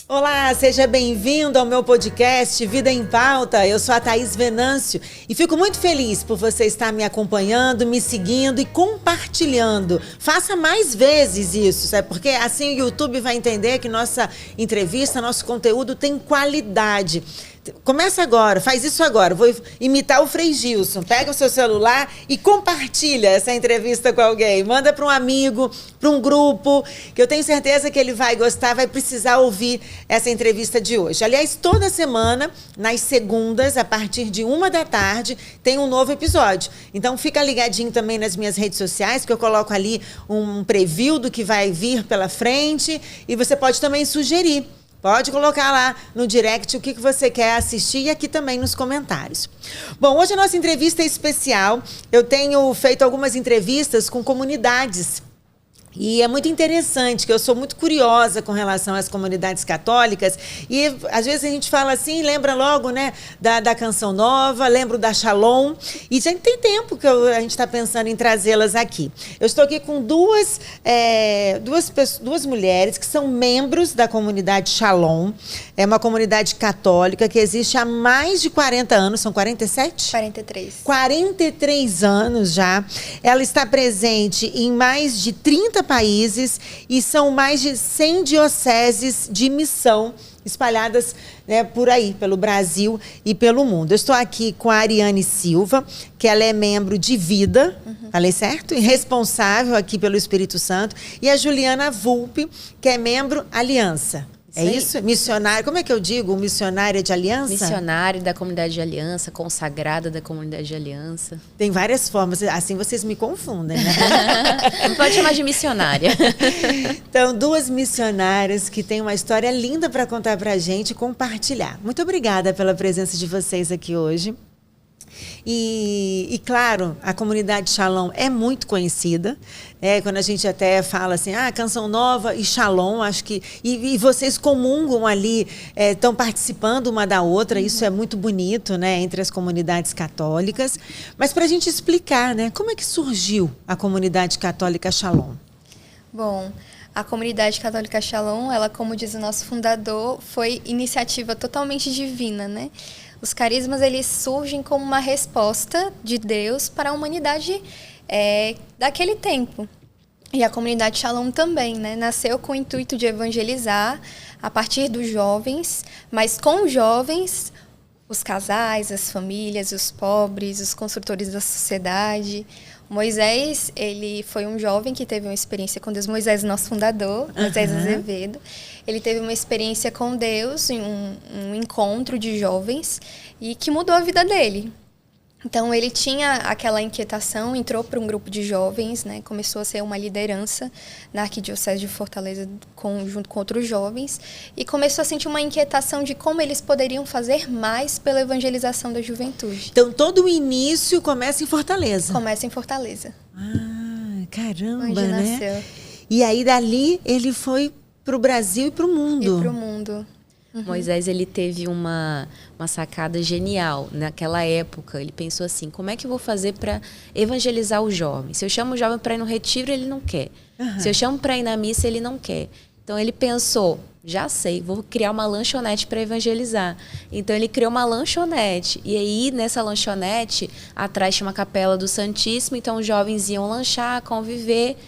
Olá, seja bem-vindo ao meu podcast Vida em Pauta. Eu sou a Thaís Venâncio e fico muito feliz por você estar me acompanhando, me seguindo e compartilhando. Faça mais vezes isso, sabe? Porque assim o YouTube vai entender que nossa entrevista, nosso conteúdo tem qualidade. Começa agora, faz isso agora. Vou imitar o Frei Gilson. Pega o seu celular e compartilha essa entrevista com alguém. Manda para um amigo, para um grupo, que eu tenho certeza que ele vai gostar, vai precisar ouvir essa entrevista de hoje. Aliás, toda semana, nas segundas, a partir de 13h, tem um novo episódio. Então, fica ligadinho também nas minhas redes sociais, que eu coloco ali um preview do que vai vir pela frente. E você pode também sugerir. Pode colocar lá no direct o que você quer assistir e aqui também nos comentários. Bom, hoje a nossa entrevista é especial. Eu tenho feito algumas entrevistas com comunidades. E é muito interessante, que eu sou muito curiosa com relação às comunidades católicas. E às vezes a gente fala assim, lembra logo, né, da Canção Nova, lembro da Shalom. E já tem tempo que a gente está pensando em trazê-las aqui. Eu estou aqui com duas mulheres que são membros da comunidade Shalom. É uma comunidade católica que existe há mais de 40 anos. São 47? 43. 43 anos já. Ela está presente em mais de 30 países e são mais de 100 dioceses de missão espalhadas, né, por aí, pelo Brasil e pelo mundo. Eu estou aqui com a Ariane Silva, que ela é membro de Vida, falei certo? E responsável aqui pelo Espírito Santo. E a Juliana Vulpe, que é membro Aliança. É isso? Missionária, como é que eu digo? Missionária de aliança? Missionária da comunidade de aliança, consagrada da comunidade de aliança. Tem várias formas, assim vocês me confundem, né? Pode chamar de missionária. Então, duas missionárias que têm uma história linda para contar para a gente e compartilhar. Muito obrigada pela presença de vocês aqui hoje. E claro, a comunidade Shalom é muito conhecida, né? Quando a gente até fala assim, Canção Nova e Shalom, acho que... E vocês comungam ali, estão participando uma da outra, isso é muito bonito, né? Entre as comunidades católicas. Mas para a gente explicar, né? Como é que surgiu a comunidade católica Shalom? Bom, a comunidade católica Shalom, ela, como diz o nosso fundador, foi iniciativa totalmente divina, né? Os carismas, eles surgem como uma resposta de Deus para a humanidade daquele tempo. E a comunidade Shalom também, né? Nasceu com o intuito de evangelizar a partir dos jovens, mas com os jovens, os casais, as famílias, os pobres, os construtores da sociedade. Moisés, ele foi um jovem que teve uma experiência com Deus. Moisés, nosso fundador, Moisés Azevedo. Ele teve uma experiência com Deus, em um encontro de jovens, e que mudou a vida dele. Então, ele tinha aquela inquietação, entrou para um grupo de jovens, né, começou a ser uma liderança na Arquidiocese de Fortaleza junto com outros jovens, e começou a sentir uma inquietação de como eles poderiam fazer mais pela evangelização da juventude. Então, todo o início começa em Fortaleza? Começa em Fortaleza. Caramba, onde né? nasceu. E aí, dali, ele foi para o Brasil e para o mundo. E para o mundo. Moisés, ele teve uma sacada genial naquela época. Ele pensou assim, como é que eu vou fazer para evangelizar o jovem? Se eu chamo o jovem para ir no retiro, ele não quer. Se eu chamo para ir na missa, ele não quer. Então, ele pensou, já sei, vou criar uma lanchonete para evangelizar. Então, ele criou uma lanchonete. E aí, nessa lanchonete, atrás tinha uma capela do Santíssimo. Então, os jovens iam lanchar, conviver.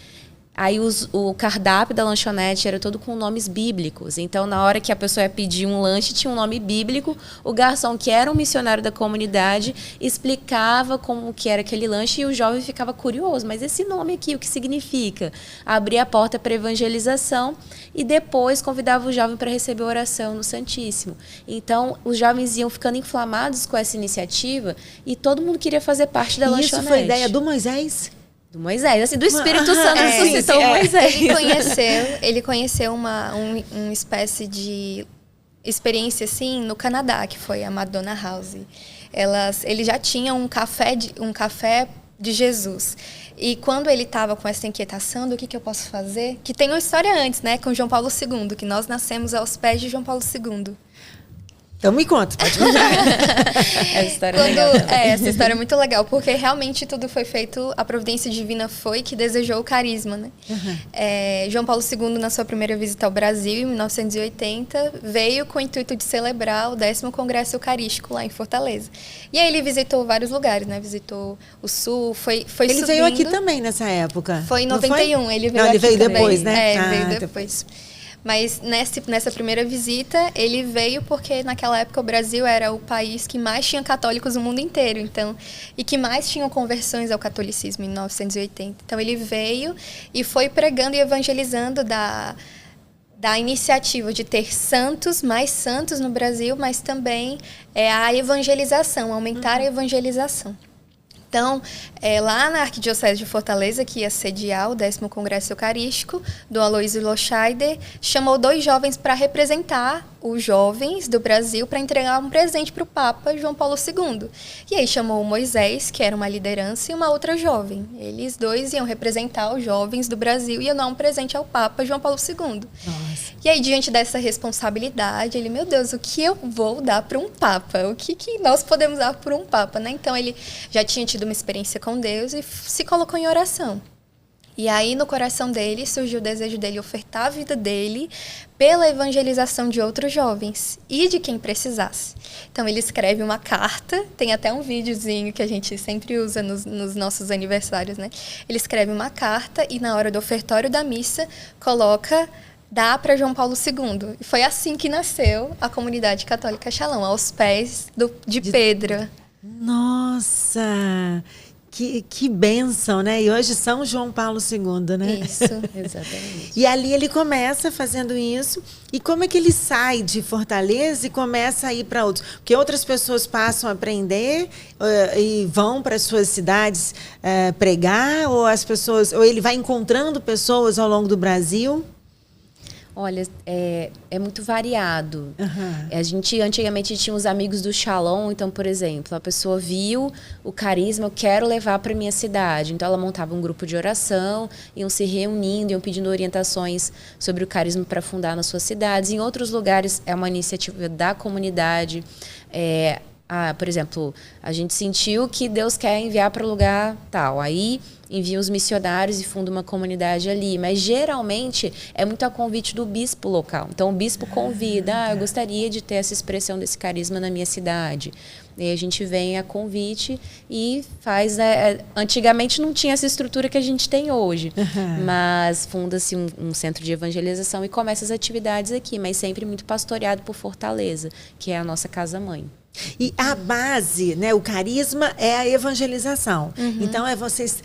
Aí o cardápio da lanchonete era todo com nomes bíblicos. Então, na hora que a pessoa ia pedir um lanche, tinha um nome bíblico. O garçom, que era um missionário da comunidade, explicava como que era aquele lanche e o jovem ficava curioso. Mas esse nome aqui, o que significa? Abria a porta para evangelização e depois convidava o jovem para receber oração no Santíssimo. Então, os jovens iam ficando inflamados com essa iniciativa e todo mundo queria fazer parte da lanchonete. Isso foi ideia do Moisés? Do Moisés, assim, do Espírito Santo ressuscitou Moisés. Ele conheceu uma espécie de experiência assim no Canadá, que foi a Madonna House. Ele já tinha um café de Jesus. E quando ele estava com essa inquietação do que eu posso fazer, que tem uma história antes, né, com João Paulo II, que nós nascemos aos pés de João Paulo II. Então me conta, pode contar. Essa história é legal também. Essa história é muito legal, porque realmente tudo foi feito, a providência divina foi que desejou o carisma, né? João Paulo II, na sua primeira visita ao Brasil, em 1980, veio com o intuito de celebrar o 10º Congresso Eucarístico lá em Fortaleza. E aí ele visitou vários lugares, né? Visitou o Sul, foi Ele subindo. veio aqui também nessa época. Foi em não 91, foi? ele veio Não, ele aqui veio também. depois, né? Veio depois. Mas nessa primeira visita, ele veio porque naquela época o Brasil era o país que mais tinha católicos no mundo inteiro, então, e que mais tinham conversões ao catolicismo em 1980. Então ele veio e foi pregando e evangelizando da iniciativa de ter mais santos no Brasil, mas também a evangelização, aumentar a evangelização. Então, lá na Arquidiocese de Fortaleza, que ia sediar o 10º Congresso Eucarístico, Dom Aloysio Loscheider chamou 2 jovens para representar os jovens do Brasil para entregar um presente para o Papa João Paulo II. E aí chamou o Moisés, que era uma liderança, e uma outra jovem. Eles 2 iam representar os jovens do Brasil e iam dar um presente ao Papa João Paulo II. Nossa. E aí, diante dessa responsabilidade, ele, meu Deus, o que eu vou dar para um Papa? O que nós podemos dar para um Papa, né? Então, ele já tinha tido uma experiência com Deus e se colocou em oração. E aí, no coração dele, surgiu o desejo dele ofertar a vida dele pela evangelização de outros jovens e de quem precisasse. Então, ele escreve uma carta, tem até um videozinho que a gente sempre usa nos nossos aniversários, né? Ele escreve uma carta e, na hora do ofertório da missa, dá para João Paulo II. E foi assim que nasceu a comunidade católica Shalom, aos pés de Pedro. Nossa! Que bênção, né? E hoje São João Paulo II, né? Isso, Exatamente. E ali ele começa fazendo isso. E como é que ele sai de Fortaleza e começa a ir para outros? Porque outras pessoas passam a aprender e vão para as suas cidades pregar, ou ele vai encontrando pessoas ao longo do Brasil? Olha, é muito variado. Uhum. A gente antigamente tinha os amigos do Shalom, então, por exemplo, a pessoa viu o carisma, eu quero levar para minha cidade. Então, ela montava um grupo de oração, iam se reunindo, iam pedindo orientações sobre o carisma para fundar nas suas cidades. Em outros lugares, é uma iniciativa da comunidade. Por exemplo, a gente sentiu que Deus quer enviar para lugar tal. Aí envia os missionários e funda uma comunidade ali. Mas geralmente é muito a convite do bispo local. Então o bispo convida, eu gostaria de ter essa expressão desse carisma na minha cidade. E aí a gente vem a convite e faz... antigamente não tinha essa estrutura que a gente tem hoje. Mas funda-se um centro de evangelização e começa as atividades aqui, mas sempre muito pastoreado por Fortaleza, que é a nossa casa-mãe. E a base, né, o carisma é a evangelização. Então, vocês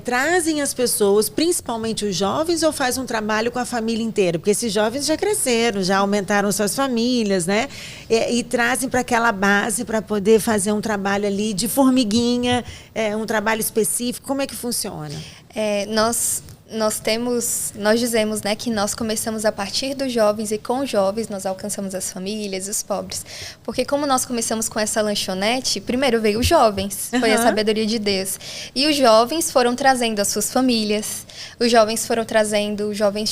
trazem as pessoas, principalmente os jovens, ou faz um trabalho com a família inteira? Porque esses jovens já cresceram, já aumentaram suas famílias, né? E trazem para aquela base para poder fazer um trabalho ali de formiguinha, um trabalho específico. Como é que funciona? Nós dizemos, né, que nós começamos a partir dos jovens e com os jovens nós alcançamos as famílias, os pobres. Porque como nós começamos com essa lanchonete, primeiro veio os jovens, foi a sabedoria de Deus. E os jovens foram trazendo as suas famílias, os jovens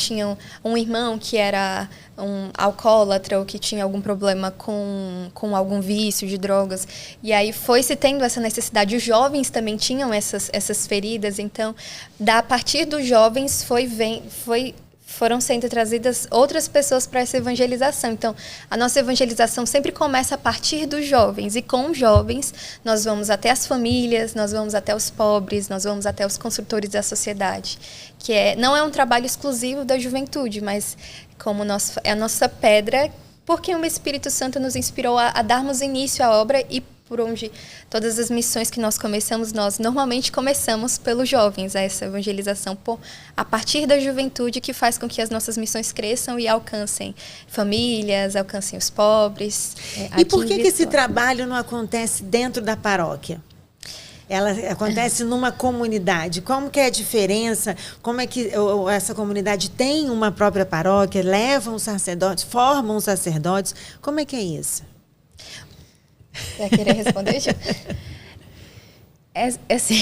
tinham um irmão que era um alcoólatra ou que tinha algum problema com algum vício de drogas. E aí foi se tendo essa necessidade. Os jovens também tinham essas feridas. Então, a partir dos jovens foram sendo trazidas outras pessoas para essa evangelização. Então, a nossa evangelização sempre começa a partir dos jovens. E com os jovens, nós vamos até as famílias, nós vamos até os pobres, nós vamos até os construtores da sociedade. Não é um trabalho exclusivo da juventude, mas é a nossa pedra, porque o Espírito Santo nos inspirou a darmos início à obra e por onde todas as missões que nós começamos, nós normalmente começamos pelos jovens, essa evangelização a partir da juventude que faz com que as nossas missões cresçam e alcancem famílias, alcancem os pobres. E por que esse trabalho não acontece dentro da paróquia? Ela acontece numa comunidade. Como que é a diferença? Como é que essa comunidade tem uma própria paróquia, levam sacerdotes, formam sacerdotes? Como é que é isso? Vai querer responder, Ju? Assim,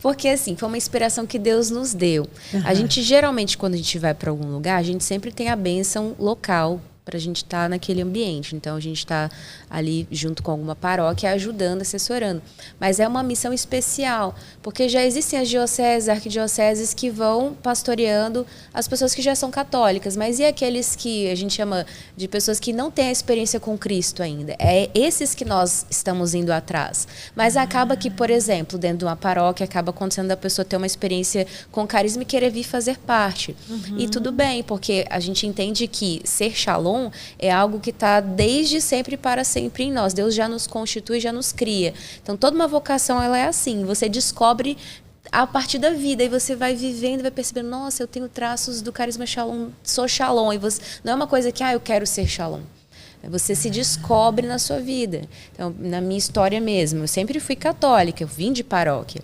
porque assim, foi uma inspiração que Deus nos deu. A gente geralmente, quando a gente vai para algum lugar, a gente sempre tem a bênção local para a gente estar naquele ambiente. Então, a gente está ali junto com alguma paróquia, ajudando, assessorando. Mas é uma missão especial, porque já existem as dioceses, arquidioceses que vão pastoreando as pessoas que já são católicas. Mas e aqueles que a gente chama de pessoas que não têm a experiência com Cristo ainda? É esses que nós estamos indo atrás. Mas acaba que, por exemplo, dentro de uma paróquia, acaba acontecendo da pessoa ter uma experiência com carisma e querer vir fazer parte. E tudo bem, porque a gente entende que ser Shalom é algo que está desde sempre para sempre em nós. Deus já nos constitui, já nos cria. Então, toda uma vocação, ela é assim. Você descobre a partir da vida, e você vai vivendo, vai percebendo, nossa, eu tenho traços do carisma Shalom, sou Shalom. E você, não é uma coisa que, eu quero ser Shalom. Você se descobre na sua vida. Então, na minha história mesmo, eu sempre fui católica, eu vim de paróquia.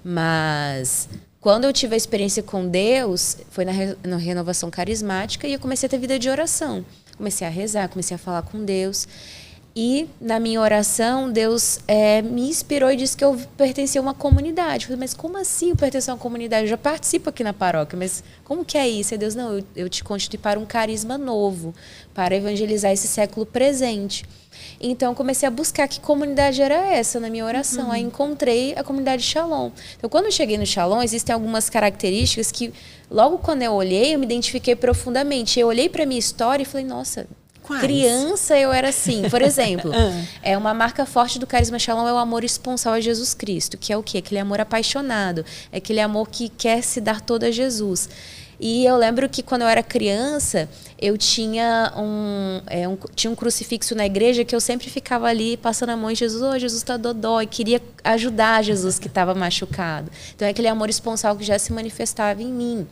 Mas quando eu tive a experiência com Deus, foi na renovação carismática, e eu comecei a ter vida de oração. Comecei a rezar, comecei a falar com Deus. E na minha oração, Deus me inspirou e disse que eu pertencia a uma comunidade. Eu falei, mas como assim eu pertenço a uma comunidade? Eu já participo aqui na paróquia, mas como que é isso? E Deus, não, eu te constitui para um carisma novo, para evangelizar esse século presente. Então, comecei a buscar que comunidade era essa na minha oração. Aí encontrei a comunidade Shalom. Então, quando eu cheguei no Shalom, existem algumas características que, logo quando eu olhei, eu me identifiquei profundamente. Eu olhei para a minha história e falei, nossa, quais? Criança eu era assim. Por exemplo, uma marca forte do carisma Shalom é o amor esponsal a Jesus Cristo, que é o quê? Aquele amor apaixonado, é aquele amor que quer se dar todo a Jesus. E eu lembro que quando eu era criança, eu tinha tinha um crucifixo na igreja que eu sempre ficava ali passando a mão em Jesus. Jesus está dodó, e queria ajudar Jesus que estava machucado. Então é aquele amor esponsal que já se manifestava em mim.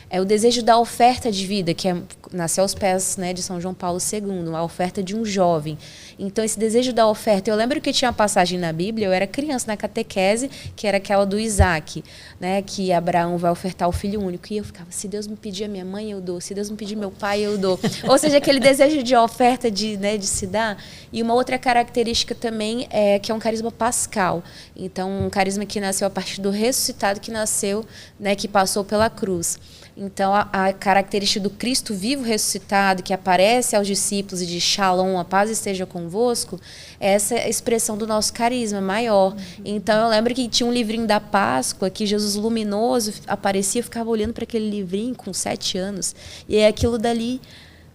É o desejo da oferta de vida, que nasceu aos pés, né, de São João Paulo II, a oferta de um jovem. Então, esse desejo da oferta, eu lembro que tinha uma passagem na Bíblia, eu era criança, na catequese, que era aquela do Isaac, né, que Abraão vai ofertar o filho único. E eu ficava, se Deus me pedir a minha mãe, eu dou. Se Deus me pedir meu pai, eu dou. Ou seja, aquele desejo de oferta, de se dar. E uma outra característica também é que é um carisma pascal. Então, um carisma que nasceu a partir do ressuscitado, que nasceu, né, que passou pela cruz. Então, a característica do Cristo vivo ressuscitado, que aparece aos discípulos e diz, Shalom, a paz esteja convosco, é essa expressão do nosso carisma maior. Então, eu lembro que tinha um livrinho da Páscoa, que Jesus luminoso aparecia, eu ficava olhando para aquele livrinho com 7 anos, e é aquilo dali...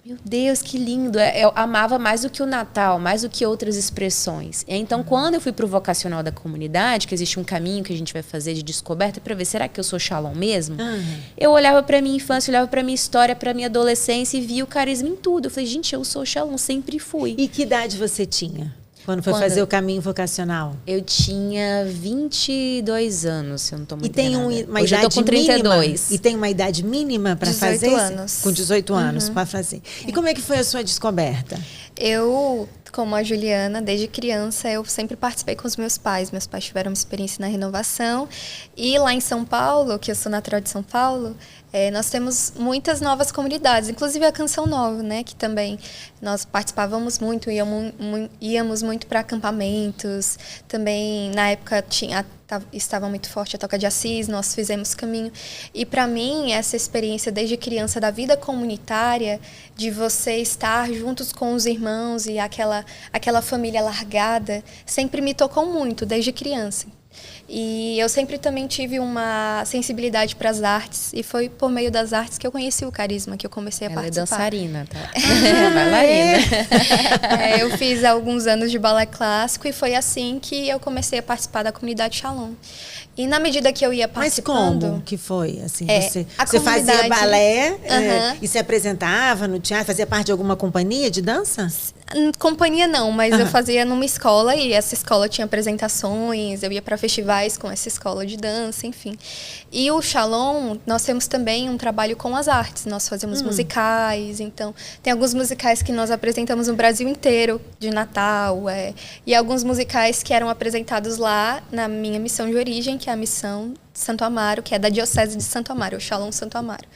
Meu Deus, que lindo. Eu amava mais do que o Natal, mais do que outras expressões. Então, quando eu fui para o vocacional da comunidade, que existe um caminho que a gente vai fazer de descoberta para ver, será que eu sou Shalom mesmo? Eu olhava para minha infância, olhava para minha história, para minha adolescência e via o carisma em tudo. Eu falei, gente, eu sou Shalom, sempre fui. E que idade você tinha? Quando foi fazer o caminho vocacional? Eu tinha 22 anos, se eu não estou muito enganada. Uma Hoje idade eu tô com 32. Mínima? E tem uma idade mínima para fazer? 18 anos. Com 18 anos para fazer. E como é que foi a sua descoberta? Eu, como a Juliana, desde criança, eu sempre participei com os meus pais. Meus pais tiveram uma experiência na renovação. E lá em São Paulo, que eu sou natural de São Paulo, nós temos muitas novas comunidades, inclusive a Canção Nova, né, que também nós participávamos muito, íamos muito para acampamentos. Também, na época, estava muito forte a Toca de Assis, nós fizemos caminho. E, para mim, essa experiência desde criança da vida comunitária, de você estar juntos com os irmãos e aquela família largada, sempre me tocou muito, desde criança. E eu sempre também tive uma sensibilidade para as artes, e foi por meio das artes que eu conheci o carisma, que eu comecei a participar. Ela é dançarina, tá? Bailarina. Eu fiz alguns anos de balé clássico e foi assim que eu comecei a participar da comunidade Shalom. E na medida que eu ia participando... Mas como que foi? Assim, você fazia balé e se apresentava no teatro? Fazia parte de alguma companhia de dança? Companhia não, mas eu fazia numa escola, e essa escola tinha apresentações, eu ia para festivais com essa escola de dança, enfim. E o Shalom, nós temos também um trabalho com as artes, nós fazemos musicais, então tem alguns musicais que nós apresentamos no Brasil inteiro, de Natal, e alguns musicais que eram apresentados lá na minha missão de origem, que é a missão Santo Amaro, que é da Diocese de Santo Amaro, o Shalom Santo Amaro.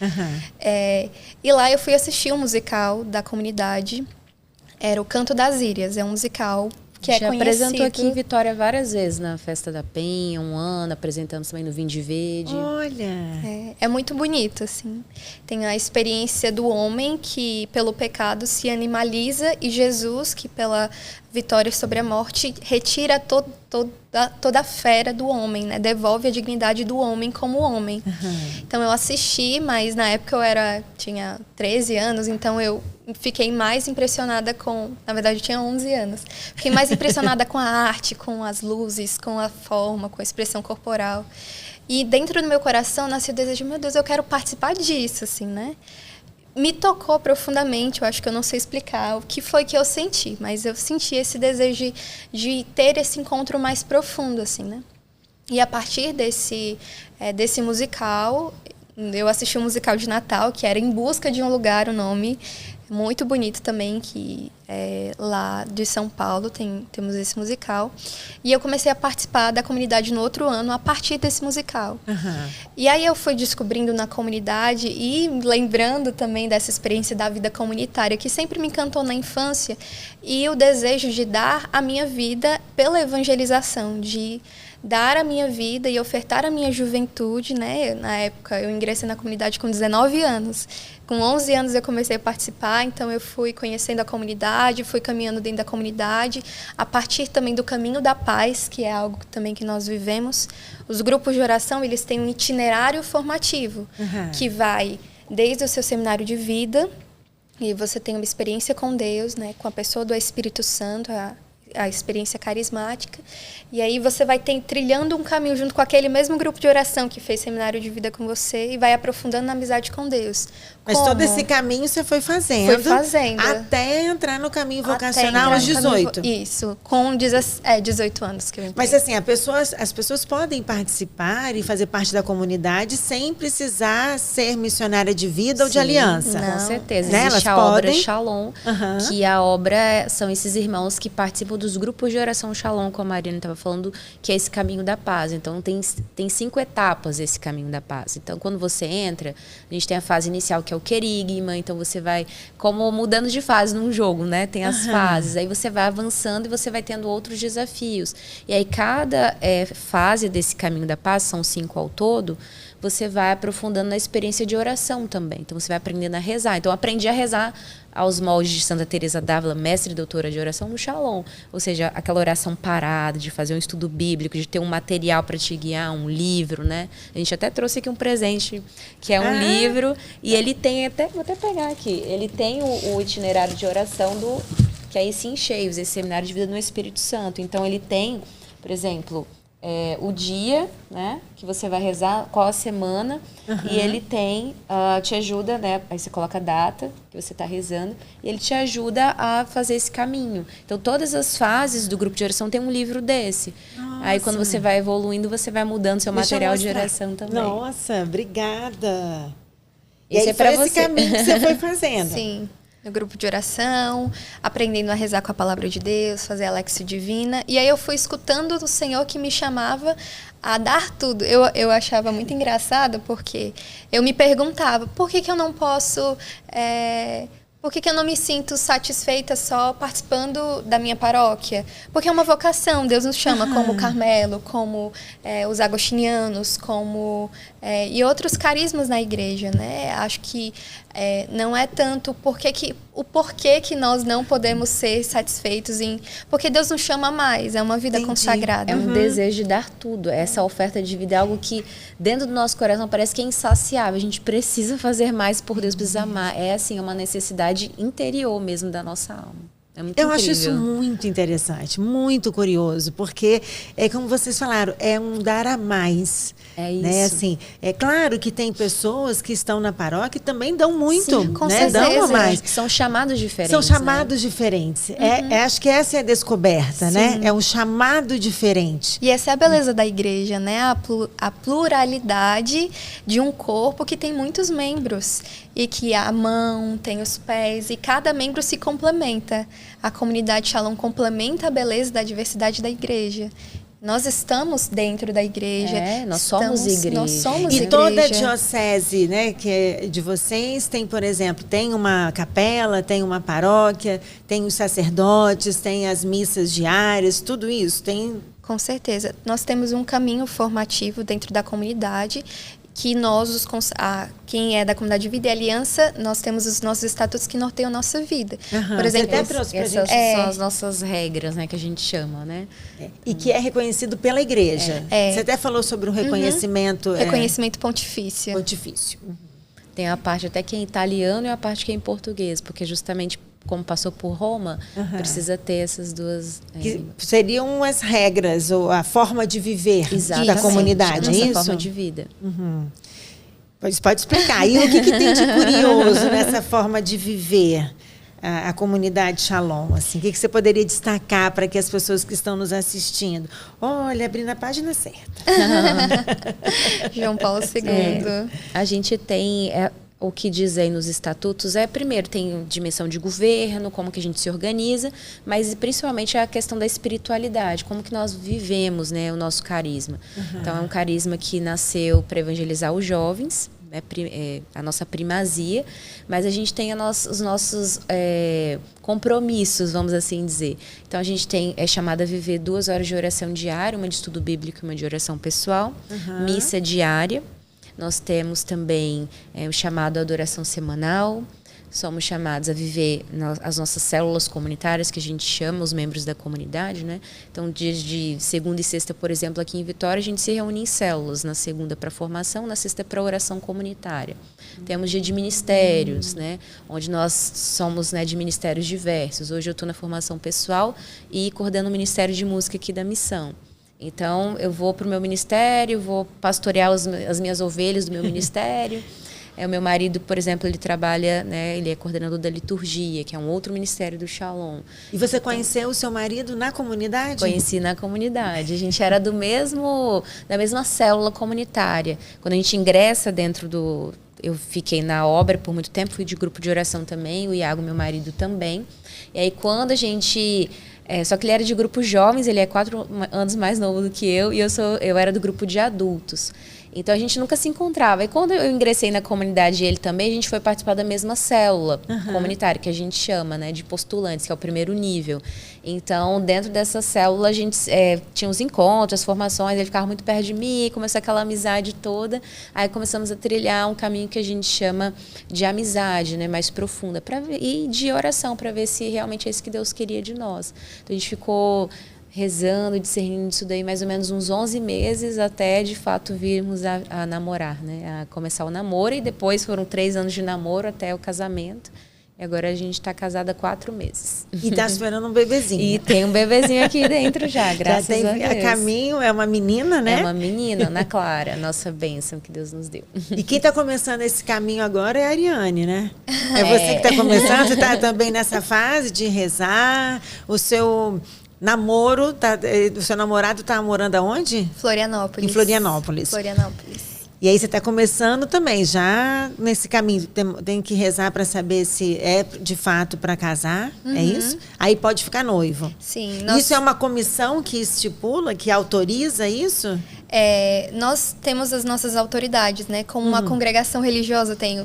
E lá eu fui assistir um musical da comunidade, era o Canto das Írias, é um musical que é conhecido. Apresentou aqui em Vitória várias vezes, na Festa da Penha, um ano, apresentando também no Vinho de Verde. Olha! É muito bonito, assim. Tem a experiência do homem que, pelo pecado, se animaliza, e Jesus, que pela vitória sobre a morte, retira toda a fera do homem, né? Devolve a dignidade do homem como homem. Então, eu assisti, mas na época tinha 13 anos, então eu fiquei mais impressionada na verdade, eu tinha 11 anos. Fiquei mais impressionada com a arte, com as luzes, com a forma, com a expressão corporal. E dentro do meu coração nasceu o desejo, meu Deus, eu quero participar disso, assim, né? Me tocou profundamente, eu acho que eu não sei explicar o que foi que eu senti, mas eu senti esse desejo de ter esse encontro mais profundo, assim, né? E a partir desse musical, eu assisti um musical de Natal, que era Em Busca de um Lugar, o nome, muito bonito também, que lá de São Paulo temos esse musical. E eu comecei a participar da comunidade no outro ano a partir desse musical. E aí eu fui descobrindo na comunidade e lembrando também dessa experiência da vida comunitária, que sempre me encantou na infância, e o desejo de dar a minha vida pela evangelização, de dar a minha vida e ofertar a minha juventude, né? Na época, eu ingressei na comunidade com 19 anos. Com 11 anos, eu comecei a participar, então eu fui conhecendo a comunidade, fui caminhando dentro da comunidade, a partir também do Caminho da Paz, que é algo também que nós vivemos. Os grupos de oração, eles têm um itinerário formativo, que vai desde o seu seminário de vida, e você tem uma experiência com Deus, né? Com a pessoa do Espírito Santo, a experiência carismática, e aí você vai trilhando um caminho junto com aquele mesmo grupo de oração que fez seminário de vida com você, e vai aprofundando na amizade com Deus. Mas todo esse caminho você foi fazendo. Foi fazendo. Até entrar no caminho vocacional aos 18. Isso, com 18 anos que eu entrei. Mas assim, as pessoas podem participar e fazer parte da comunidade sem precisar ser missionária de vida ou de aliança. Com certeza. Né? Existe Elas a obra podem? Shalom, que a obra são esses irmãos que participam dos grupos de oração Shalom, como a Mariana estava falando, que é esse caminho da paz. Então, tem 5 etapas esse caminho da paz. Então, quando você entra, a gente tem a fase inicial, que é o querigma. Então, você vai como mudando de fase num jogo, né? Tem as fases. Aí você vai avançando e você vai tendo outros desafios. E aí, cada fase desse caminho da paz, são 5 ao todo, você vai aprofundando na experiência de oração também. Então, você vai aprendendo a rezar. Então, eu aprendi a rezar aos moldes de Santa Teresa d'Ávila, mestre e doutora de oração, no Shalom. Ou seja, aquela oração parada, de fazer um estudo bíblico, de ter um material para te guiar, um livro, né? A gente até trouxe aqui um presente, que é um livro, e ele tem vou até pegar aqui, ele tem o itinerário de oração que é esse Encheios, esse seminário de vida no Espírito Santo. Então, ele tem, por exemplo, o dia, né, que você vai rezar, qual a semana, e ele tem, te ajuda, né, aí você coloca a data que você está rezando, e ele te ajuda a fazer esse caminho. Então, todas as fases do grupo de oração tem um livro desse. Nossa. Aí, quando você vai evoluindo, você vai mudando seu material de oração também. Nossa, obrigada. Esse aí foi esse caminho que você foi fazendo. Sim. No grupo de oração, aprendendo a rezar com a palavra de Deus, fazer a Lexio Divina. E aí eu fui escutando o Senhor que me chamava a dar tudo. Eu achava muito engraçado, porque eu me perguntava, por que eu não posso... Por que eu não me sinto satisfeita só participando da minha paróquia? Porque é uma vocação, Deus nos chama como o Carmelo, como os agostinianos, e outros carismas na igreja, né? Acho que não é tanto o porquê que nós não podemos ser satisfeitos porque Deus nos chama mais, é uma vida consagrada. É um desejo de dar tudo. Essa oferta de vida é algo que dentro do nosso coração parece que é insaciável. A gente precisa fazer mais por Deus, precisa amar. É assim, uma necessidade interior mesmo da nossa alma. É muito incrível. Acho isso muito interessante, muito curioso, porque como vocês falaram, é um dar a mais. É isso. Né? Assim, é claro que tem pessoas que estão na paróquia e também dão muito. Sim, com né? certeza. Dão a mais. São chamados diferentes. São chamados diferentes. Acho que essa é a descoberta, né? É um chamado diferente. E essa é a beleza da igreja, né? A pluralidade de um corpo que tem muitos membros. E que a mão tem os pés, e cada membro se complementa. A comunidade Shalom complementa a beleza da diversidade da igreja. Nós estamos dentro da igreja. Nós somos igreja. Nós somos e igreja. toda a diocese, né, que é de vocês, tem, por exemplo, tem uma capela, tem uma paróquia, tem os sacerdotes, tem as missas diárias, tudo isso tem... Com certeza. Nós temos um caminho formativo dentro da comunidade que nós, quem é da comunidade de vida e aliança, nós temos os nossos estatutos que norteiam a nossa vida. Por exemplo, essas são as nossas regras, né, que a gente chama, né? E que é reconhecido pela igreja. Você até falou sobre o reconhecimento... Reconhecimento pontifício. Pontifício. Tem a parte até que é em italiano e a parte que é em português, porque justamente como passou por Roma, precisa ter essas duas... Que seriam as regras, ou a forma de viver da comunidade, é isso? A forma de vida. Pode explicar. E o que tem de curioso nessa forma de viver a comunidade Shalom? Assim, o que você poderia destacar para que as pessoas que estão nos assistindo... Olha, abrindo a página certa. João Paulo II. A gente tem... O que diz aí nos estatutos primeiro, tem dimensão de governo, como que a gente se organiza, mas principalmente a questão da espiritualidade, como que nós vivemos, né, o nosso carisma. Então, é um carisma que nasceu para evangelizar os jovens, né, a nossa primazia, mas a gente tem os nossos compromissos, vamos assim dizer. Então, a gente é chamada a viver 2 horas de oração diária, uma de estudo bíblico e uma de oração pessoal, missa diária. Nós temos também o chamado à adoração semanal. Somos chamados a viver as nossas células comunitárias, que a gente chama os membros da comunidade, né? Então, dias de segunda e sexta, por exemplo, aqui em Vitória, a gente se reúne em células. Na segunda para formação, na sexta para oração comunitária. Temos dia de ministérios, né? Onde nós somos, né, de ministérios diversos. Hoje eu estou na formação pessoal e coordeno o Ministério de Música aqui da Missão. Então, eu vou para o meu ministério, vou pastorear as minhas ovelhas do meu ministério. O meu marido, por exemplo, ele trabalha, né, ele é coordenador da liturgia, que é um outro ministério do Shalom. E você conheceu o seu marido na comunidade? Conheci na comunidade. A gente era da mesma célula comunitária. Quando a gente ingressa dentro do... Eu fiquei na obra por muito tempo, fui de grupo de oração também, o Iago, meu marido, também. E aí, quando a gente... só que ele era de grupo jovens, ele é 4 anos mais novo do que eu, e eu era do grupo de adultos. Então, a gente nunca se encontrava. E quando eu ingressei na comunidade e ele também, a gente foi participar da mesma célula comunitária, que a gente chama, né, de postulantes, que é o primeiro nível. Então, dentro dessa célula, a gente tinha os encontros, as formações, ele ficava muito perto de mim, começou aquela amizade toda. Aí começamos a trilhar um caminho que a gente chama de amizade, né, mais profunda, e de oração, para ver se realmente é isso que Deus queria de nós. Então, a gente ficou rezando, discernindo isso daí mais ou menos uns 11 meses até, de fato, virmos a namorar, né? A começar o namoro, e depois foram 3 anos de namoro até o casamento. E agora a gente está casada há 4 meses. E está esperando um bebezinho. E tem um bebezinho aqui dentro já, graças a Deus. A caminho, é uma menina, né? É uma menina, Ana Clara, nossa bênção que Deus nos deu. E quem está começando esse caminho agora é a Ariane, né? É você que está começando, você está também nessa fase de rezar, o seu... namoro, o seu namorado está morando aonde? Florianópolis. Em Florianópolis. E aí você está começando também, já nesse caminho. Tem que rezar para saber se é de fato para casar, é isso? Aí pode ficar noivo. Sim. Isso é uma comissão que estipula, que autoriza isso? Nós temos as nossas autoridades, né? Como uma congregação religiosa tem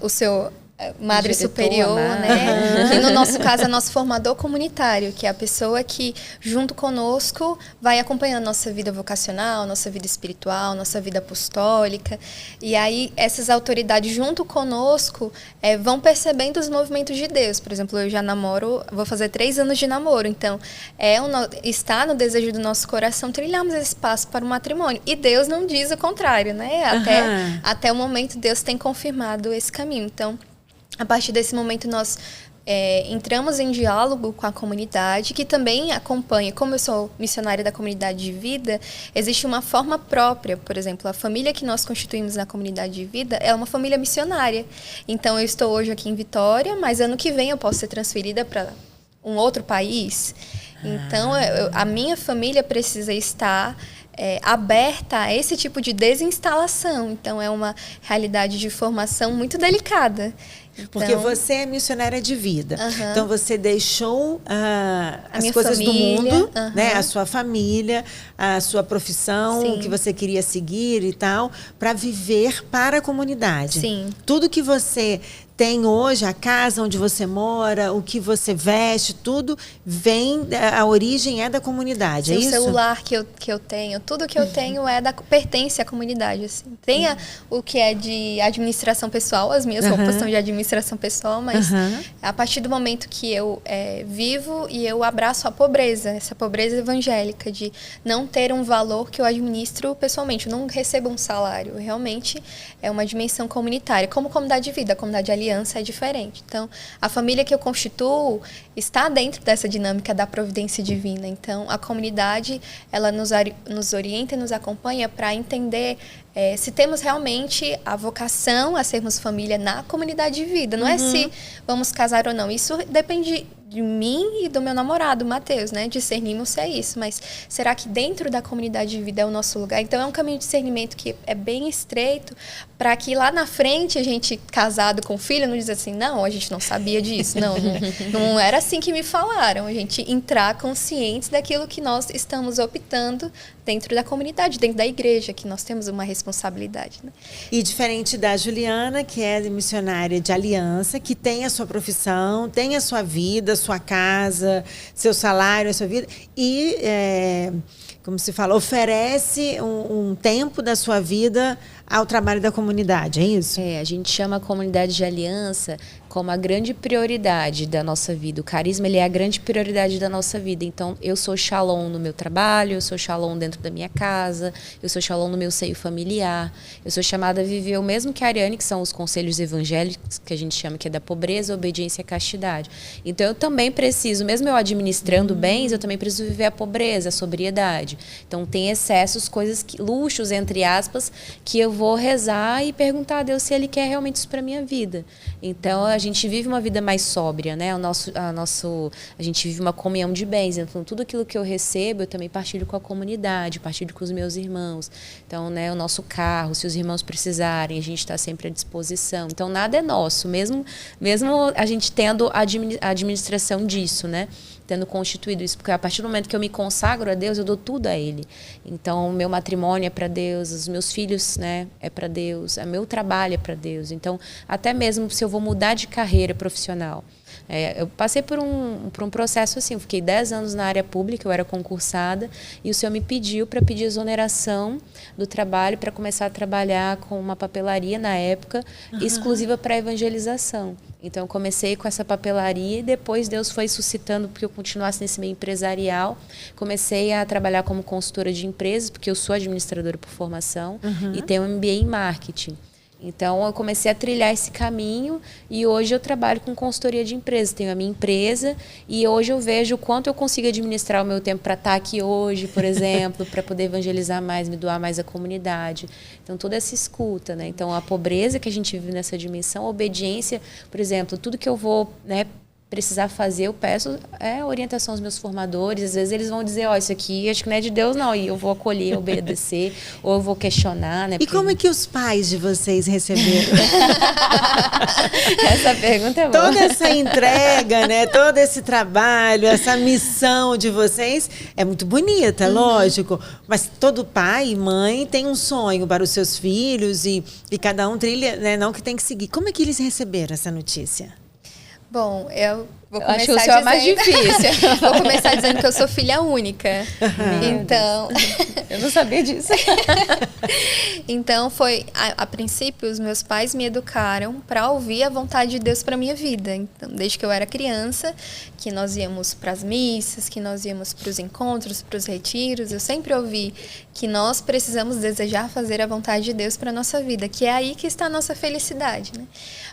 o seu... Madre superior, né? Que no nosso caso é nosso formador comunitário, que é a pessoa que, junto conosco, vai acompanhando nossa vida vocacional, nossa vida espiritual, nossa vida apostólica. E aí, essas autoridades, junto conosco, vão percebendo os movimentos de Deus. Por exemplo, eu já namoro, vou fazer 3 anos de namoro. Então, está no desejo do nosso coração trilharmos esse passo para o matrimônio. E Deus não diz o contrário, né? Até o momento, Deus tem confirmado esse caminho. Então, a partir desse momento, nós entramos em diálogo com a comunidade, que também acompanha. Como eu sou missionária da comunidade de vida, existe uma forma própria. Por exemplo, a família que nós constituímos na comunidade de vida é uma família missionária. Então, eu estou hoje aqui em Vitória, mas ano que vem eu posso ser transferida para um outro país. Então, a minha família precisa estar... aberta a esse tipo de desinstalação. Então, é uma realidade de formação muito delicada. Porque você é missionária de vida. Então, você deixou as coisas família, do mundo, né? A sua família, a sua profissão, o que você queria seguir e tal, para viver para a comunidade. Sim. Tudo que você tem hoje, a casa onde você mora, o que você veste, tudo vem, a origem é da comunidade, é isso? O celular que eu tenho, tudo que eu tenho pertence à comunidade, assim. Tem o que é de administração pessoal, as minhas roupas são de administração pessoal, mas a partir do momento que eu vivo e eu abraço a pobreza, essa pobreza evangélica, de não ter um valor que eu administro pessoalmente, eu não recebo um salário, realmente é uma dimensão comunitária, como comunidade de vida, a comunidade de aliança é diferente. Então, a família que eu constituo está dentro dessa dinâmica da providência divina. Então, a comunidade, ela nos orienta e nos acompanha para entender se temos realmente a vocação a sermos família na comunidade de vida. Não é se vamos casar ou não. Isso depende de mim e do meu namorado, Matheus, né? Discernimos se é isso. Mas será que dentro da comunidade de vida é o nosso lugar? Então, é um caminho de discernimento que é bem estreito para que lá na frente a gente, casado com filho, não diz assim, não, a gente não sabia disso. Não era assim que me falaram. A gente entrar conscientes daquilo que nós estamos optando dentro da comunidade, dentro da igreja, que nós temos uma responsabilidade. Né? E diferente da Juliana, que é missionária de aliança, que tem a sua profissão, tem a sua vida, sua casa, seu salário, a sua vida, e, como se fala, oferece um tempo da sua vida ao trabalho da comunidade, é isso? A gente chama a comunidade de aliança como a grande prioridade da nossa vida. O carisma, ele é a grande prioridade da nossa vida. Então, eu sou Shalom no meu trabalho, eu sou Shalom dentro da minha casa, eu sou Shalom no meu seio familiar. Eu sou chamada a viver o mesmo que a Ariane, que são os conselhos evangélicos, que a gente chama que é da pobreza, obediência e castidade. Então, eu também preciso, mesmo eu administrando bens, eu também preciso viver a pobreza, a sobriedade. Então, tem excessos, coisas, luxos, entre aspas, que eu vou rezar e perguntar a Deus se Ele quer realmente isso para minha vida. Então, a gente vive uma vida mais sóbria, né? A gente vive uma comunhão de bens. Então, tudo aquilo que eu recebo, eu também partilho com a comunidade, partilho com os meus irmãos. Então, né, o nosso carro, se os irmãos precisarem, a gente está sempre à disposição. Então, nada é nosso, mesmo a gente tendo a administração disso, né? Tendo constituído isso, porque a partir do momento que eu me consagro a Deus, eu dou tudo a Ele. Então, o meu matrimônio é para Deus, os meus filhos, né, é para Deus, o meu trabalho é para Deus. Então, até mesmo se eu vou mudar de carreira profissional, eu passei por um processo assim, eu fiquei 10 anos na área pública, eu era concursada, e o Senhor me pediu para pedir exoneração do trabalho para começar a trabalhar com uma papelaria na época, exclusiva para evangelização. Então, eu comecei com essa papelaria e depois Deus foi suscitando porque eu continuasse nesse meio empresarial. Comecei a trabalhar como consultora de empresas, porque eu sou administradora por formação e tenho um MBA em marketing. Então, eu comecei a trilhar esse caminho e hoje eu trabalho com consultoria de empresas. Tenho a minha empresa e hoje eu vejo o quanto eu consigo administrar o meu tempo para estar aqui hoje, por exemplo, para poder evangelizar mais, me doar mais à comunidade. Então, toda essa escuta, né? Então, a pobreza que a gente vive nessa dimensão, a obediência, por exemplo, tudo que eu vou, né, precisar fazer, eu peço orientação aos meus formadores. Às vezes eles vão dizer, isso aqui acho que não é de Deus não, e eu vou acolher, obedecer, ou eu vou questionar, né? E como é que os pais de vocês receberam? Essa pergunta é boa. Toda essa entrega, né? Todo esse trabalho, essa missão de vocês é muito bonita, lógico, mas todo pai e mãe tem um sonho para os seus filhos e cada um trilha, né? Não que tem que seguir. Como é que eles receberam essa notícia? Bom, eu vou começar acho que o seu é mais difícil. Vou começar dizendo que eu sou filha única. Então, eu não sabia disso. Então, a princípio, os meus pais me educaram para ouvir a vontade de Deus para minha vida. Então, desde que eu era criança, que nós íamos para as missas, que nós íamos para os encontros, para os retiros, eu sempre ouvi que nós precisamos desejar fazer a vontade de Deus para a nossa vida, que é aí que está a nossa felicidade, né?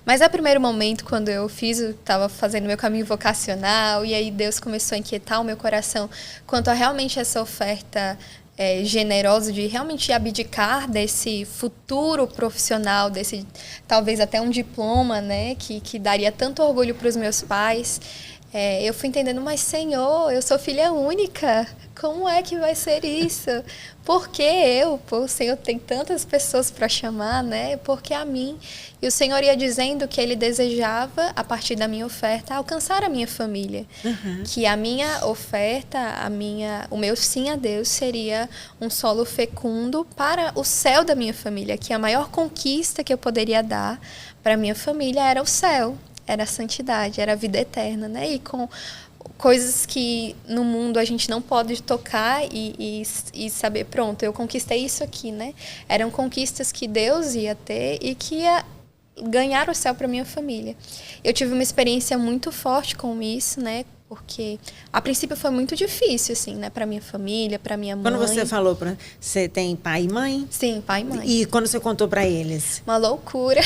Mas, a primeiro momento, quando eu estava fazendo meu caminho vocacional, e aí Deus começou a inquietar o meu coração quanto a realmente essa oferta generosa de realmente abdicar desse futuro profissional, desse talvez até um diploma, né, que daria tanto orgulho para os meus pais. eu fui entendendo, mas Senhor, eu sou filha única, como é que vai ser isso? Por que eu? Pô, o Senhor tem tantas pessoas para chamar, né? Por que a mim? E o Senhor ia dizendo que Ele desejava, a partir da minha oferta, alcançar a minha família. Que a minha oferta, o meu sim a Deus seria um solo fecundo para o céu da minha família, que a maior conquista que eu poderia dar para a minha família era o céu, era a santidade, era a vida eterna, né? E com coisas que no mundo a gente não pode tocar e saber, pronto, eu conquistei isso aqui, né? Eram conquistas que Deus ia ter e que ia ganhar o céu para minha família. Eu tive uma experiência muito forte com isso, né? Porque a princípio foi muito difícil, assim, né? Para minha família, para minha mãe. Quando você falou, você tem pai e mãe? Sim, pai e mãe. E quando você contou para eles? Uma loucura.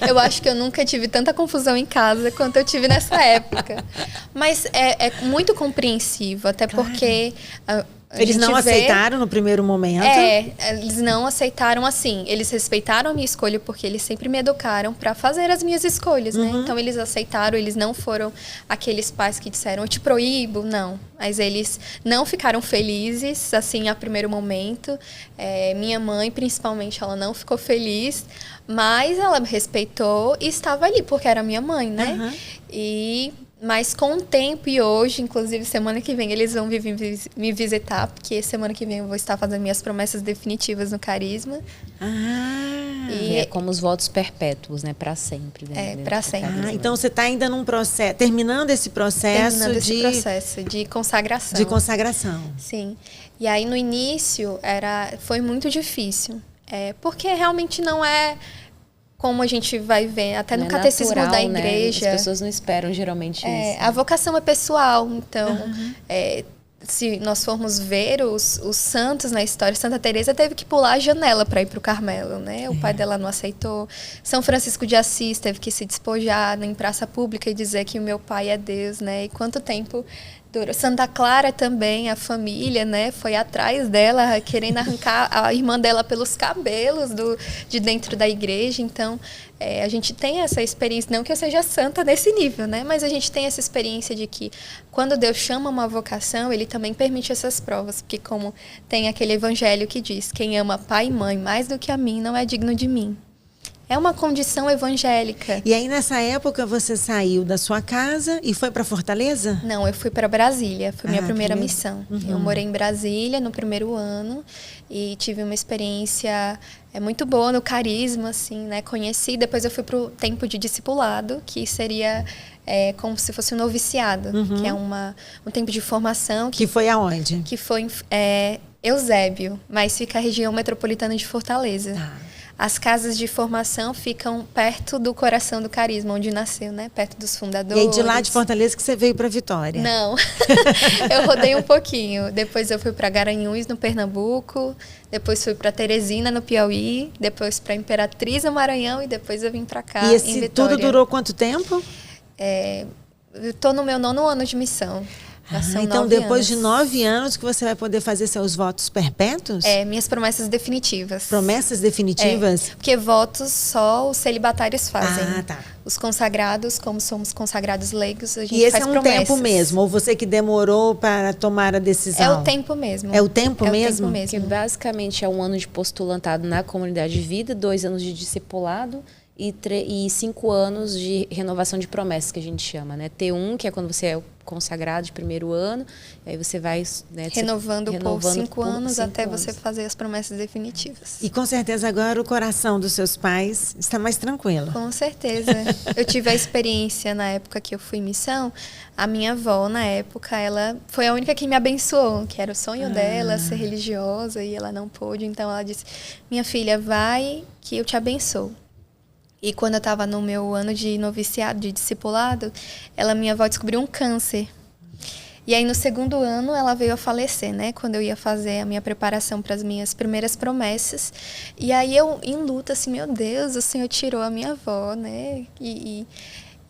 Eu acho que eu nunca tive tanta confusão em casa quanto eu tive nessa época. Mas é muito compreensivo, até porque... Eles não aceitaram no primeiro momento? Eles não aceitaram assim. Eles respeitaram a minha escolha porque eles sempre me educaram para fazer as minhas escolhas, né? Então, eles aceitaram, eles não foram aqueles pais que disseram, eu te proíbo, não. Mas eles não ficaram felizes, assim, a primeiro momento. Minha mãe, principalmente, ela não ficou feliz, mas ela me respeitou e estava ali, porque era minha mãe, né? Mas com o tempo e hoje, inclusive semana que vem, eles vão vir me visitar, porque semana que vem eu vou estar fazendo minhas promessas definitivas no Carisma. E é como os votos perpétuos, né? Para sempre. Para sempre. Então você está ainda num processo, terminando esse processo de consagração. De consagração. Sim. E aí no início foi muito difícil, porque realmente não é... Como a gente vai ver, até no catecismo da igreja... Né? As pessoas não esperam geralmente isso. A vocação é pessoal, então... se nós formos ver os santos na história, Santa Teresa teve que pular a janela para ir para o Carmelo, né? O pai dela não aceitou. São Francisco de Assis teve que se despojar em praça pública e dizer que o meu pai é Deus, né? E quanto tempo... Santa Clara também, a família, né, foi atrás dela, querendo arrancar a irmã dela pelos cabelos de dentro da igreja. Então, a gente tem essa experiência, não que eu seja santa nesse nível, né, mas a gente tem essa experiência de que quando Deus chama uma vocação, Ele também permite essas provas, porque como tem aquele evangelho que diz, quem ama pai e mãe mais do que a mim não é digno de mim. É uma condição evangélica. E aí, nessa época, você saiu da sua casa e foi para Fortaleza? Não, eu fui para Brasília. Foi minha primeira missão. Eu morei em Brasília no primeiro ano e tive uma experiência muito boa no Carisma, assim, né? Conheci. Depois eu fui para o tempo de discipulado, que seria como se fosse um noviciado, que é um tempo de formação. Que foi aonde? Que foi Eusébio, mas fica a região metropolitana de Fortaleza. As casas de formação ficam perto do coração do Carisma, onde nasceu, né? Perto dos fundadores. E aí, de lá de Fortaleza que você veio para Vitória? Não, eu rodei um pouquinho. Depois eu fui para Garanhuns, no Pernambuco. Depois fui para Teresina, no Piauí. Depois para Imperatriz, no Maranhão. E depois eu vim para cá, e esse em Vitória. Tudo durou quanto tempo? Eu estou no meu 9º ano de missão. Então, depois de 9 anos que você vai poder fazer seus votos perpétuos? Minhas promessas definitivas. Promessas definitivas? Porque votos só os celibatários fazem. Tá. Os consagrados, como somos consagrados leigos, a gente e esse faz é um promessas. tempo mesmo? Ou você que demorou para tomar a decisão? É o tempo mesmo. É o tempo mesmo? Que basicamente é 1 ano de postulantado na comunidade de vida, 2 anos de discipulado e 5 anos de renovação de promessas, que a gente chama, né? T1, que é quando você é consagrado de primeiro ano, e aí você vai, né, renovando por 5 anos até você fazer as promessas definitivas. E com certeza agora o coração dos seus pais está mais tranquilo. Com certeza. Eu tive a experiência na época que eu fui em missão. A minha avó, na época, ela foi a única que me abençoou, que era o sonho dela, ser religiosa, e ela não pôde. Então ela disse, minha filha, vai que eu te abençoo. E quando eu estava no meu ano de noviciado, de discipulado, minha avó descobriu um câncer. E aí, no 2º ano, ela veio a falecer, né? Quando eu ia fazer a minha preparação para as minhas primeiras promessas. E aí, eu, em luta, assim, meu Deus, o Senhor tirou a minha avó, né? E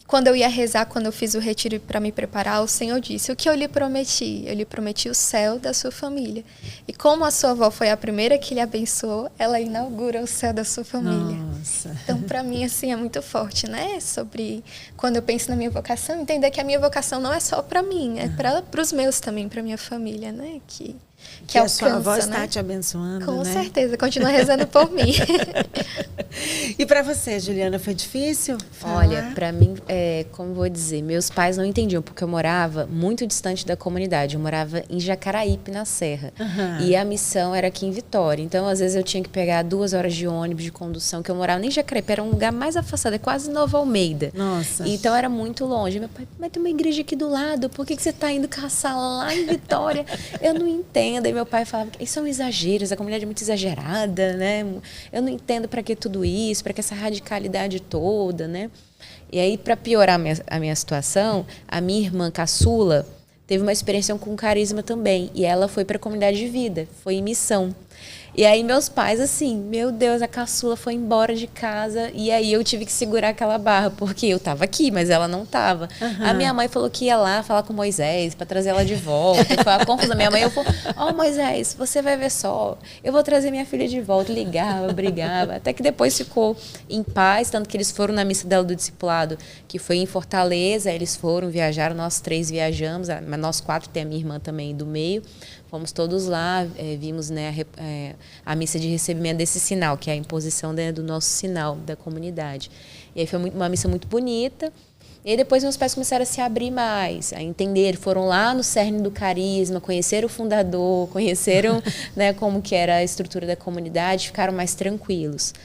quando eu ia rezar, quando eu fiz o retiro para me preparar, o Senhor disse, o que eu lhe prometi? Eu lhe prometi o céu da sua família. E como a sua avó foi a primeira que lhe abençoou, ela inaugura o céu da sua família. Nossa. Então, para mim, assim, é muito forte, né? Sobre quando eu penso na minha vocação, entender que a minha vocação não é só para mim, é para os meus também, para minha família, né? Que a sua avó né? está te abençoando, Com né? certeza, continua rezando por mim. E para você, Juliana, foi difícil falar? Olha, para mim, como vou dizer, meus pais não entendiam, porque eu morava muito distante da comunidade. Eu morava em Jacaraípe, na Serra. E a missão era aqui em Vitória. Então, às vezes, eu tinha que pegar 2 horas de ônibus, de condução, que eu morava nem em Jacaraípe, era um lugar mais afastado, é quase Nova Almeida. Nossa. Então, era muito longe. Meu pai, mas tem uma igreja aqui do lado, por que você está indo caçar lá em Vitória? Eu não entendo. E meu pai falava que isso é um exagero, essa comunidade é muito exagerada, né? Eu não entendo para que tudo isso, para que essa radicalidade toda, né? E aí, para piorar a minha situação, a minha irmã caçula teve uma experiência com carisma também. E ela foi para a comunidade de vida, foi em missão. E aí meus pais, assim, meu Deus, a caçula foi embora de casa. E aí eu tive que segurar aquela barra, porque eu tava aqui, mas ela não tava. A minha mãe falou que ia lá falar com Moisés para trazer ela de volta. Foi a confusão. Minha mãe falou, Moisés, você vai ver só, eu vou trazer minha filha de volta. Ligava, brigava, até que depois ficou em paz, tanto que eles foram na missa dela do discipulado, que foi em Fortaleza. Eles foram, viajaram, nós 3 viajamos, mas nós 4, tem a minha irmã também do meio. Fomos todos lá, vimos, né, a missa de recebimento desse sinal, que é a imposição, né, do nosso sinal da comunidade. E aí foi uma missa muito bonita. E aí depois meus pais começaram a se abrir mais, a entender. Foram lá no cerne do carisma, conheceram o fundador, conheceram né, como que era a estrutura da comunidade, ficaram mais tranquilos.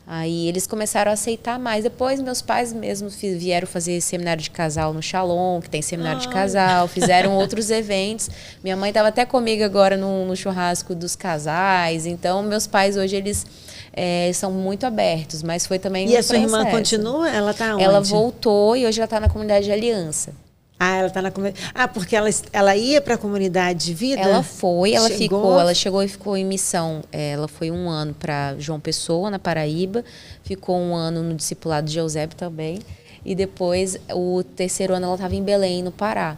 Aí eles começaram a aceitar mais. Depois meus pais mesmo vieram fazer seminário de casal no Shalom, que tem seminário de casal, fizeram outros eventos. Minha mãe estava até comigo agora no churrasco dos casais. Então meus pais hoje eles são muito abertos, mas foi também E a sua irmã continua? Ela está onde? Ela voltou e hoje ela está na comunidade de Aliança. Ela está na comunidade. Porque ela ia para a comunidade de vida? Ela foi, ela chegou e ficou em missão. Ela foi 1 ano para João Pessoa, na Paraíba, ficou 1 ano no discipulado de Eusébio também. E depois, o 3º ano, ela estava em Belém, no Pará.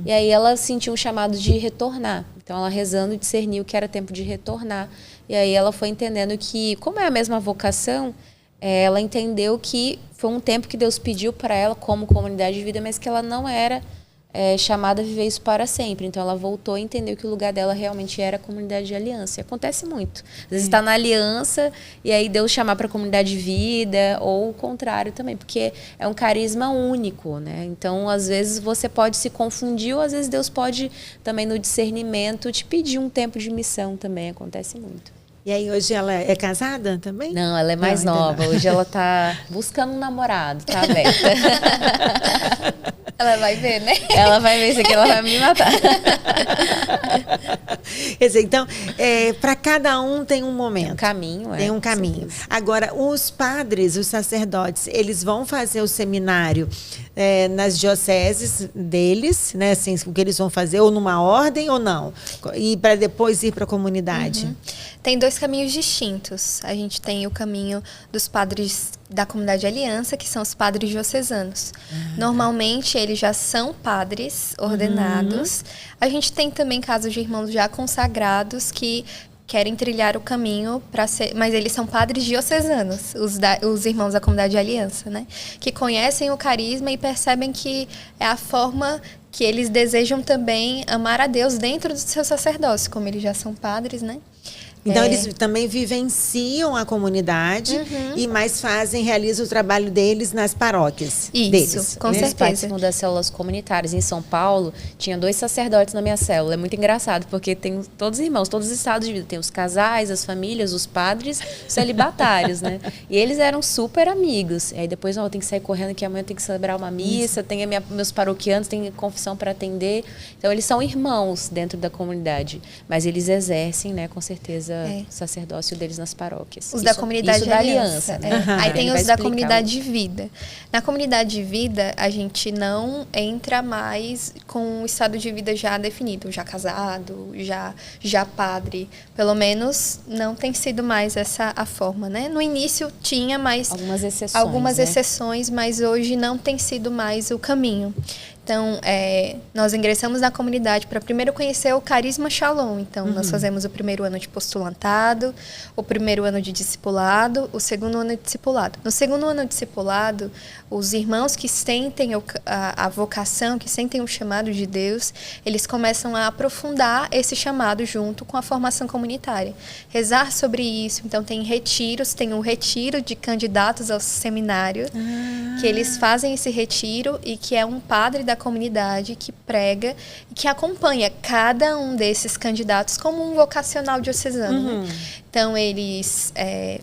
E aí ela sentiu um chamado de retornar. Então, ela rezando discerniu que era tempo de retornar. E aí ela foi entendendo que, como é a mesma vocação, ela entendeu que foi um tempo que Deus pediu para ela como comunidade de vida, mas que ela não era chamada a viver isso para sempre. Então ela voltou e entendeu que o lugar dela realmente era a comunidade de aliança. E acontece muito. Às vezes está na aliança e aí Deus chamar para a comunidade de vida, ou o contrário também, porque é um carisma único, né? Então às vezes você pode se confundir, ou às vezes Deus pode também no discernimento te pedir um tempo de missão também. Acontece muito. E aí hoje ela é casada também? Não, ela é mais nova. Hoje ela está buscando um namorado, tá aberta. Ela vai ver, né? Ela vai ver isso aqui, ela vai me matar. Quer dizer, então, para cada um tem um momento. Tem um caminho, Tem um caminho. Agora, os padres, os sacerdotes, eles vão fazer o seminário nas dioceses deles, né? Assim, o que eles vão fazer, ou numa ordem ou não? E para depois ir para a comunidade? Tem 2 caminhos distintos. A gente tem o caminho dos padres da comunidade de aliança, que são os padres diocesanos. Normalmente, eles já são padres ordenados. A gente tem também casos de irmãos já consagrados que querem trilhar o caminho para ser... Mas eles são padres diocesanos, os irmãos da comunidade de aliança, né? Que conhecem o carisma e percebem que é a forma que eles desejam também amar a Deus dentro do seu sacerdócio, como eles já são padres, né? Então, eles também vivenciam a comunidade e mais realizam o trabalho deles nas paróquias deles. Com certeza. Eles participam das células comunitárias. Em São Paulo, tinha 2 sacerdotes na minha célula. É muito engraçado, porque tem todos os irmãos, todos os estados de vida. Tem os casais, as famílias, os padres, os celibatários, né? E eles eram super amigos. E aí depois, eu tenho que sair correndo, que amanhã eu tenho que celebrar uma missa, tem meus paroquianos, tem confissão para atender. Então, eles são irmãos dentro da comunidade. Mas eles exercem, né, com certeza, o sacerdócio deles nas paróquias. Os da comunidade isso de da aliança. Né? Aí tem os da comunidade de vida. Na comunidade de vida, a gente não entra mais com o estado de vida já definido, já casado, já padre. Pelo menos não tem sido mais essa a forma, né? No início tinha mais algumas exceções, mas hoje não tem sido mais o caminho. Então, nós ingressamos na comunidade para primeiro conhecer o Carisma Shalom. Então, nós fazemos o primeiro ano de postulantado, o primeiro ano de discipulado, o segundo ano de discipulado. No segundo ano de discipulado, os irmãos que sentem a vocação, que sentem o chamado de Deus, eles começam a aprofundar esse chamado junto com a formação comunitária. Rezar sobre isso. Então, tem retiros, tem um retiro de candidatos ao seminário, que eles fazem esse retiro e que é um padre da comunidade que prega e que acompanha cada um desses candidatos como um vocacional diocesano. Né? Então, eles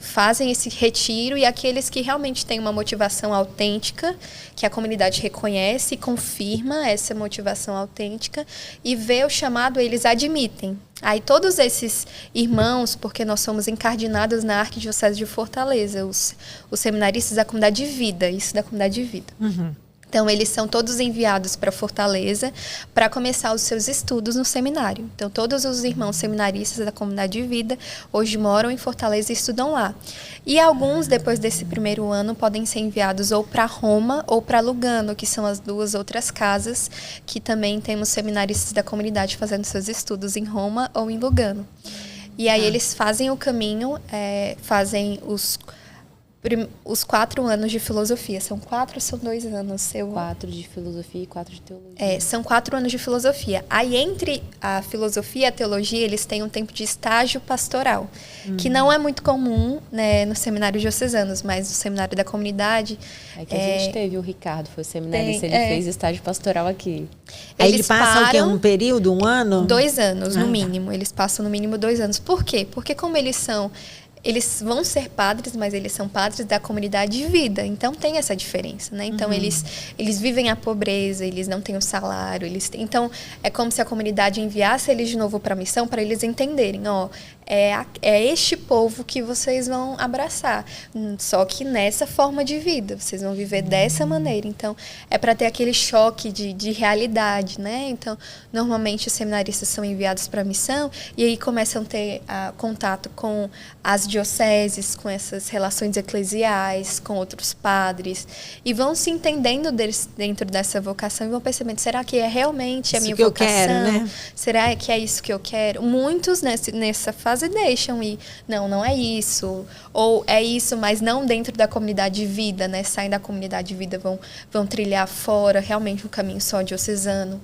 fazem esse retiro e aqueles que realmente têm uma motivação autêntica, que a comunidade reconhece e confirma essa motivação autêntica e vê o chamado, eles admitem. Aí todos esses irmãos, porque nós somos encardinados na Arquidiocese de Fortaleza, os seminaristas da comunidade de vida, isso da comunidade de vida. Então, eles são todos enviados para Fortaleza para começar os seus estudos no seminário. Então, todos os irmãos seminaristas da comunidade de vida hoje moram em Fortaleza e estudam lá. E alguns, depois desse primeiro ano, podem ser enviados ou para Roma ou para Lugano, que são as duas outras casas que também temos seminaristas da comunidade fazendo seus estudos em Roma ou em Lugano. E aí eles fazem o caminho, fazem os 4 anos de filosofia. São 4 ou são 2 anos? 4 de filosofia e 4 de teologia. São 4 anos de filosofia. Aí, entre a filosofia e a teologia, eles têm um tempo de estágio pastoral, que não é muito comum, né, no seminário diocesanos, mas no seminário da comunidade... que a gente teve o Ricardo, foi seminarista, ele fez estágio pastoral aqui. Aí ele passa o quê? Um período, um ano? 2 anos, no mínimo. Eles passam no mínimo 2 anos. Por quê? Porque como eles vão ser padres, mas eles são padres da comunidade de vida. Então, tem essa diferença, né? Então, eles vivem a pobreza, eles não têm o salário. Então, é como se a comunidade enviasse eles de novo para a missão, para eles entenderem, é este povo que vocês vão abraçar. Só que nessa forma de vida, vocês vão viver dessa maneira. Então, é para ter aquele choque de realidade, né? Então, normalmente, os seminaristas são enviados para a missão e aí começam a ter contato com as dioceses, com essas relações eclesiais, com outros padres, e vão se entendendo dentro dessa vocação e vão percebendo, será que é realmente a minha vocação? Eu quero, né? Será que é isso que eu quero? Muitos nessa fase deixam e não é isso, ou é isso, mas não dentro da comunidade de vida, né? Saem da comunidade de vida, vão trilhar fora, realmente um caminho só diocesano.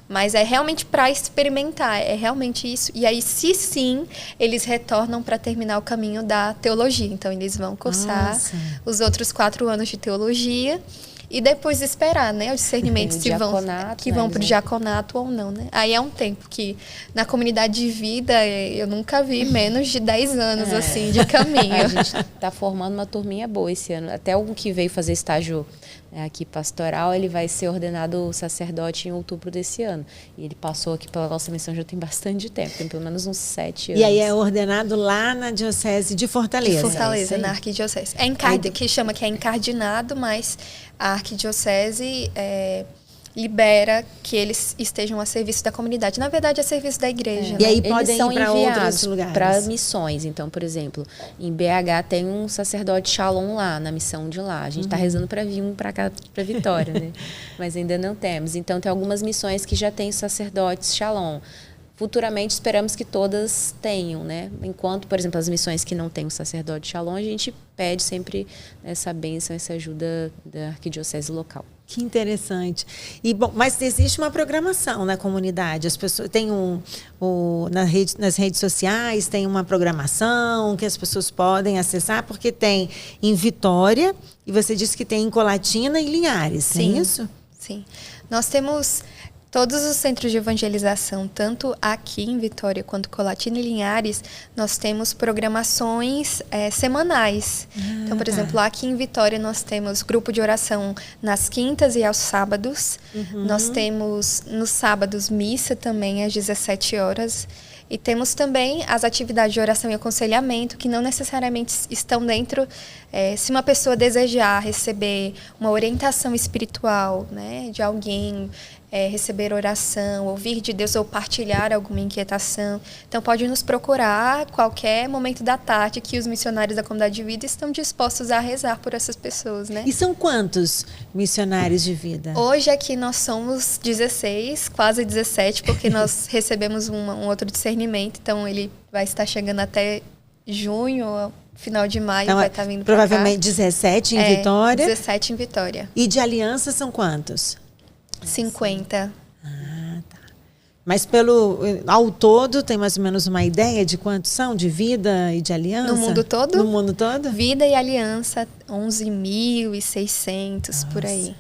Mas é realmente para experimentar, é realmente isso. E aí, se sim, eles retornam para terminar o caminho da teologia. Então, eles vão cursar os outros 4 anos de teologia e depois esperar, né, o discernimento se vão para o diaconato ou não, né? Aí é um tempo que na comunidade de vida eu nunca vi menos de 10 anos assim de caminho. A gente está formando uma turminha boa esse ano. Até um que veio fazer estágio aqui pastoral, ele vai ser ordenado sacerdote em outubro desse ano. E ele passou aqui pela nossa missão já tem bastante tempo, tem pelo menos uns 7 anos. E aí é ordenado lá na Diocese de Fortaleza. De Fortaleza, na Arquidiocese. Que chama que é encardinado, mas a Arquidiocese libera que eles estejam a serviço da comunidade. Na verdade, é serviço da igreja. E aí podem ir para outros lugares. Para missões. Então, por exemplo, em BH tem um sacerdote Shalom lá, na missão de lá. A gente está rezando para vir um para cá, para Vitória, né? Mas ainda não temos. Então, tem algumas missões que já têm sacerdotes Shalom. Futuramente, esperamos que todas tenham, né? Enquanto, por exemplo, as missões que não têm o sacerdote Shalom, a gente pede sempre essa bênção, essa ajuda da arquidiocese local. Que interessante. E, bom, mas existe uma programação na comunidade. As pessoas têm nas redes sociais tem uma programação que as pessoas podem acessar, porque tem em Vitória e você disse que tem em Colatina e Linhares, sim, não é isso? Sim. Nós temos todos os centros de evangelização, tanto aqui em Vitória quanto Colatina e Linhares, nós temos programações semanais. Então, por exemplo, aqui em Vitória nós temos grupo de oração nas quintas e aos sábados. Nós temos nos sábados missa também às 17 horas. E temos também as atividades de oração e aconselhamento, que não necessariamente estão dentro. Se uma pessoa desejar receber uma orientação espiritual, né, de alguém, receber oração, ouvir de Deus ou partilhar alguma inquietação. Então, pode nos procurar a qualquer momento da tarde, que os missionários da Comunidade de Vida estão dispostos a rezar por essas pessoas, né? E são quantos missionários de vida? Hoje aqui nós somos 16, quase 17, porque nós recebemos um outro discernimento, então ele vai estar chegando até junho, final de maio, Então, vai estar vindo para cá. provavelmente 17 em Vitória. 17 em Vitória. E de aliança são quantos? 50. Mas ao todo, tem mais ou menos uma ideia de quantos são de vida e de aliança? No mundo todo? No mundo todo? Vida e aliança, 11.600 por aí.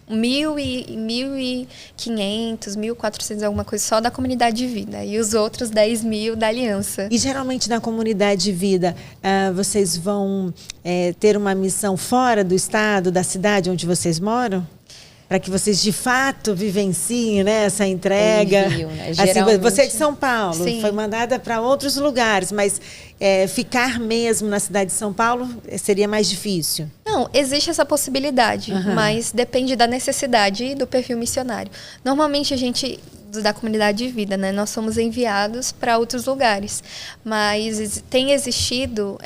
1.500, 1.400, alguma coisa só da comunidade de vida. E os outros 10.000 da aliança. E geralmente na comunidade de vida, vocês vão ter uma missão fora do estado, da cidade onde vocês moram? Para que vocês de fato vivenciem, né, essa entrega. Envio, né? Assim, você é de São Paulo, Sim. foi mandada para outros lugares, mas ficar mesmo na cidade de São Paulo seria mais difícil? Não, existe essa possibilidade, mas depende da necessidade e do perfil missionário. Normalmente a gente, da comunidade de vida, né, nós somos enviados para outros lugares, mas tem existido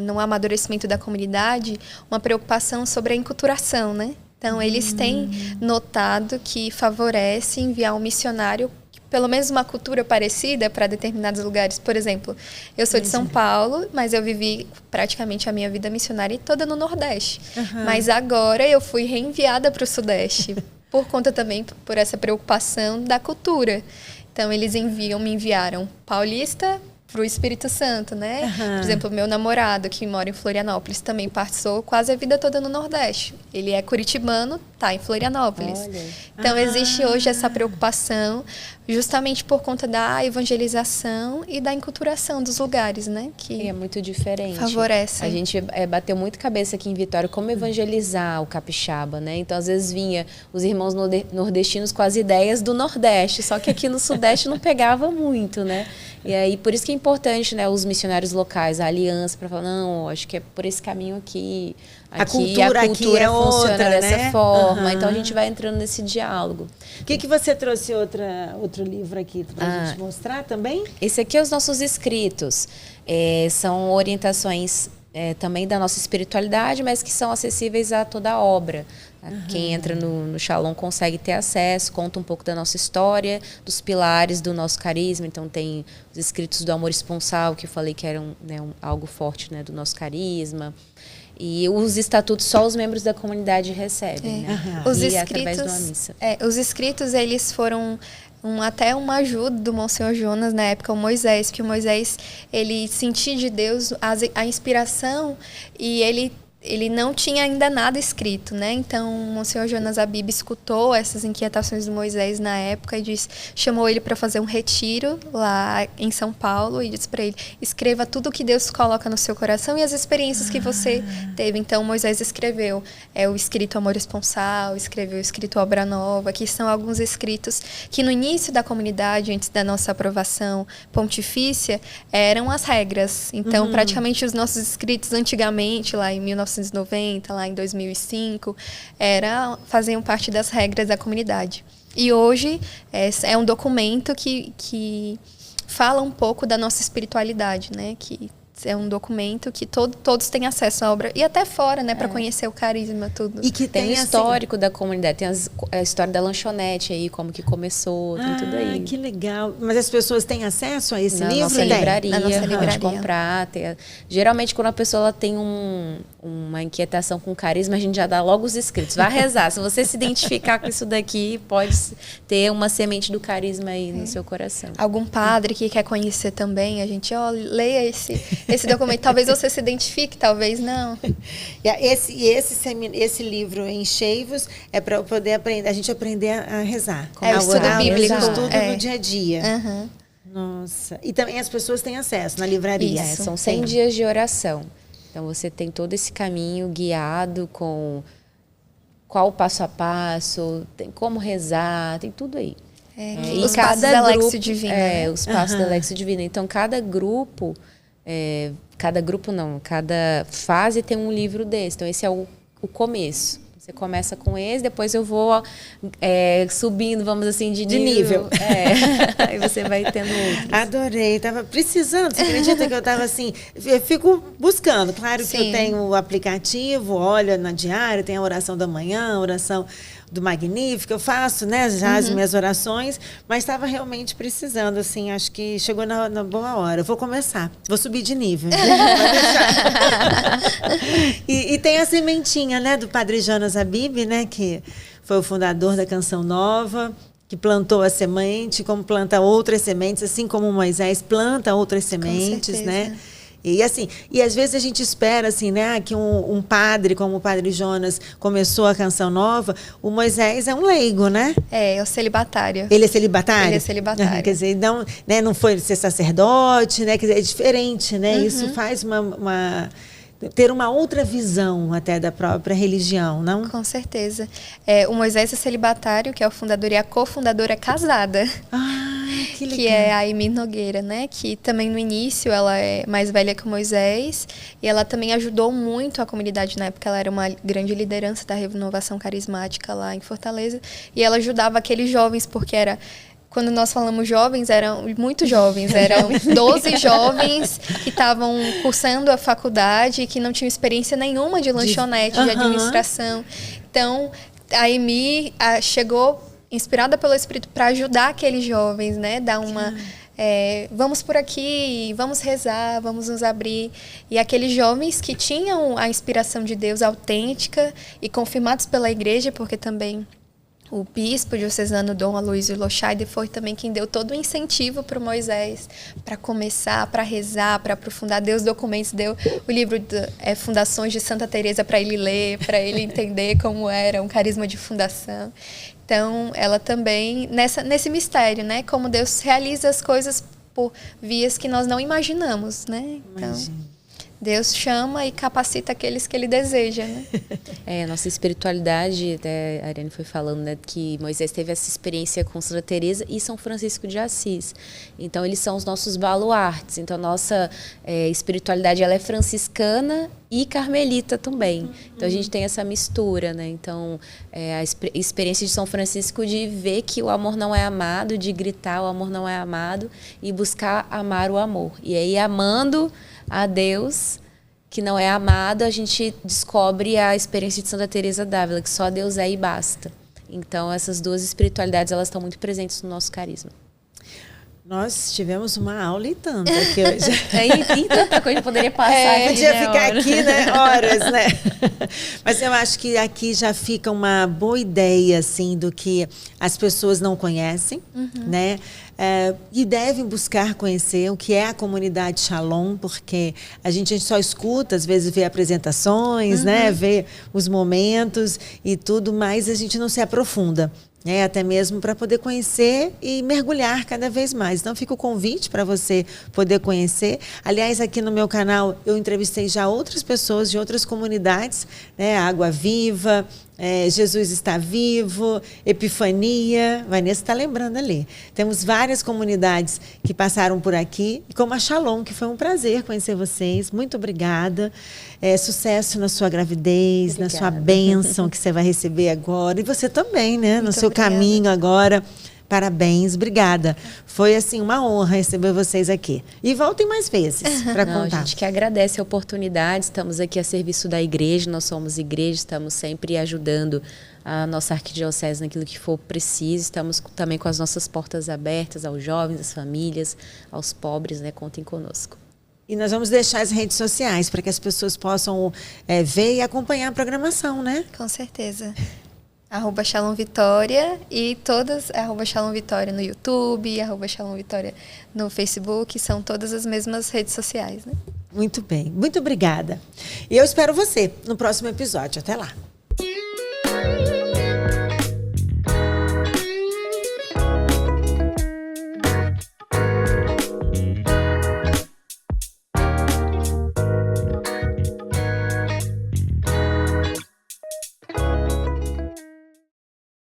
no amadurecimento da comunidade uma preocupação sobre a enculturação, né? Então, eles têm notado que favorece enviar um missionário, pelo menos uma cultura parecida para determinados lugares. Por exemplo, eu sou de São Paulo, mas eu vivi praticamente a minha vida missionária toda no Nordeste. Mas agora eu fui reenviada para o Sudeste, por conta também, por essa preocupação da cultura. Então, eles me enviaram paulista para o Espírito Santo, né? Por exemplo, meu namorado, que mora em Florianópolis, também passou quase a vida toda no Nordeste. Ele é curitibano, tá em Florianópolis. Olha. Então, existe hoje essa preocupação, justamente por conta da evangelização e da enculturação dos lugares, né? Que É muito diferente. favorece. A gente bateu muito cabeça aqui em Vitória como evangelizar o capixaba, né? Então, às vezes, vinha os irmãos nordestinos com as ideias do Nordeste, só que aqui no Sudeste não pegava muito, né? E aí, por isso que é importante, né, os missionários locais, a aliança, para falar, não, acho que é por esse caminho aqui. A cultura aqui é funciona outra, dessa né? forma. Então, a gente vai entrando nesse diálogo. O que você trouxe outro livro aqui para a gente mostrar também? Esse aqui é os nossos escritos. São orientações também da nossa espiritualidade, mas que são acessíveis a toda a obra. Quem entra no Shalom consegue ter acesso, conta um pouco da nossa história, dos pilares do nosso carisma. Então, tem os escritos do amor esponsal, que eu falei que eram, né, algo forte, né, do nosso carisma. E os estatutos só os membros da comunidade recebem, né? Os e escritos, através de uma missa. Os escritos, eles foram até uma ajuda do Monsenhor Jonas, na época, o Moisés, que o Moisés, ele sentia de Deus a inspiração e ele não tinha ainda nada escrito, né? Então, o Monsenhor Jonas Abib escutou essas inquietações do Moisés na época e chamou ele para fazer um retiro lá em São Paulo e disse para ele, escreva tudo o que Deus coloca no seu coração e as experiências que você teve. Então, Moisés escreveu o escrito Amor Esponsal, escreveu o escrito Obra Nova, que são alguns escritos que no início da comunidade, antes da nossa aprovação pontifícia, eram as regras. Então, praticamente os nossos escritos antigamente, lá em 1990, lá em 2005, faziam parte das regras da comunidade. E hoje é um documento que fala um pouco da nossa espiritualidade, né? Que é um documento que todos têm acesso à obra. E até fora, né? Para conhecer o carisma, tudo. E que Tem o assim, histórico da comunidade, tem a história da lanchonete aí, como que começou, tem tudo aí. Que legal. Mas as pessoas têm acesso a esse Na livro? nossa livraria, Na nossa pode livraria. comprar. Geralmente, quando a pessoa ela tem uma inquietação com carisma, a gente já dá logo os escritos. Vai rezar. Se você se identificar com isso daqui, pode ter uma semente do carisma aí no seu coração. Algum padre que quer conhecer também, a gente, leia esse documento. Talvez você se identifique, talvez não. Esse livro Enchei-vos é para poder aprender, a gente aprender a rezar. É o estudo bíblico. O estudo no dia a dia. Uhum. Nossa. E também as pessoas têm acesso na livraria. Isso. São 100 dias de oração. Então, você tem todo esse caminho guiado com qual o passo a passo, tem como rezar, tem tudo aí. E os passos da Lexio Divina. Né? Os passos da Lexio Divina. Então, cada fase tem um livro desse. Então, esse é o começo. Você começa com esse, depois eu vou subindo, vamos assim, de nível. Aí você vai tendo outros. Adorei, tava precisando. Você acredita que eu tava assim? Eu fico buscando. Claro que eu tenho o aplicativo, olha na diária, tem a oração da manhã, a oração do Magnífico, eu faço, né, já as minhas orações, mas estava realmente precisando, assim, acho que chegou na boa hora. Eu vou começar, vou subir de nível. Vai deixar. E tem a sementinha, né, do Padre Jonas Habib, né, que foi o fundador da Canção Nova, que plantou a semente, como planta outras sementes, assim como Moisés planta outras sementes, né? E assim, e às vezes a gente espera assim, né, que um padre como o Padre Jonas começou a Canção Nova, o Moisés é um leigo, né? É o celibatário. Ele é celibatário? Ele é celibatário. Quer dizer, não, né, não foi ser sacerdote, né? Quer dizer, é diferente, né? Isso faz ter uma outra visão até da própria religião, não? Com certeza. O Moisés é celibatário, que é o fundador, e a cofundadora é casada. Que legal. Que é a Aimee Nogueira, né? Que também no início ela é mais velha que o Moisés e ela também ajudou muito a comunidade na época. Ela era uma grande liderança da renovação carismática lá em Fortaleza e ela ajudava aqueles jovens porque quando nós falamos jovens, eram muito jovens, eram 12 jovens que estavam cursando a faculdade e que não tinham experiência nenhuma de lanchonete, de administração. Então, a Aimee chegou inspirada pelo Espírito para ajudar aqueles jovens, né? Dar uma... vamos por aqui, vamos rezar, vamos nos abrir. E aqueles jovens que tinham a inspiração de Deus autêntica e confirmados pela igreja, porque também o bispo diocesano Dom Aloysio Lochaide foi também quem deu todo o incentivo para o Moisés, para começar, para rezar, para aprofundar. Deu os documentos, deu o livro Fundações de Santa Teresa para ele ler, para ele entender como era um carisma de fundação. Então, ela também, nesse mistério, né? Como Deus realiza as coisas por vias que nós não imaginamos, né? Então, Deus chama e capacita aqueles que Ele deseja, né? A nossa espiritualidade, até a Ariane foi falando, né, que Moisés teve essa experiência com Santa Teresa e São Francisco de Assis. Então, eles são os nossos baluartes. Então, a nossa espiritualidade, ela é franciscana e carmelita também. Então, a gente tem essa mistura, né? Então, a experiência de São Francisco de ver que o amor não é amado, de gritar o amor não é amado e buscar amar o amor. E aí, amando a Deus, que não é amado, a gente descobre a experiência de Santa Teresa d'Ávila, que só Deus é e basta. Então, essas duas espiritualidades, elas estão muito presentes no nosso carisma. Nós tivemos uma aula e tanta aqui hoje. E tanta coisa poderia passar. Podia ficar aqui, né? Horas, né? Mas eu acho que aqui já fica uma boa ideia, assim, do que as pessoas não conhecem, né? E devem buscar conhecer o que é a comunidade Shalom, porque a gente só escuta, às vezes vê apresentações, né? Vê os momentos e tudo, mas a gente não se aprofunda. Até mesmo para poder conhecer e mergulhar cada vez mais. Então, fica o convite para você poder conhecer. Aliás, aqui no meu canal, eu entrevistei já outras pessoas de outras comunidades, né? Água Viva, Jesus Está Vivo, Epifania. Vanessa está lembrando ali. Temos várias comunidades que passaram por aqui, como a Shalom, que foi um prazer conhecer vocês. Muito obrigada. Sucesso na sua gravidez, obrigada. Na sua bênção que você vai receber agora. E você também, né? No seu caminho agora. Parabéns, obrigada. Foi, assim, uma honra receber vocês aqui. E voltem mais vezes para contar. A gente que agradece a oportunidade, estamos aqui a serviço da igreja, nós somos igreja, estamos sempre ajudando a nossa arquidiocese naquilo que for preciso, estamos também com as nossas portas abertas aos jovens, às famílias, aos pobres, né? Contem conosco. E nós vamos deixar as redes sociais para que as pessoas possam ver e acompanhar a programação, né? Com certeza. @Shalom Vitória e todas @Shalom Vitória no YouTube, @Shalom Vitória no Facebook, são todas as mesmas redes sociais, né? Muito bem, muito obrigada. E eu espero você no próximo episódio. Até lá.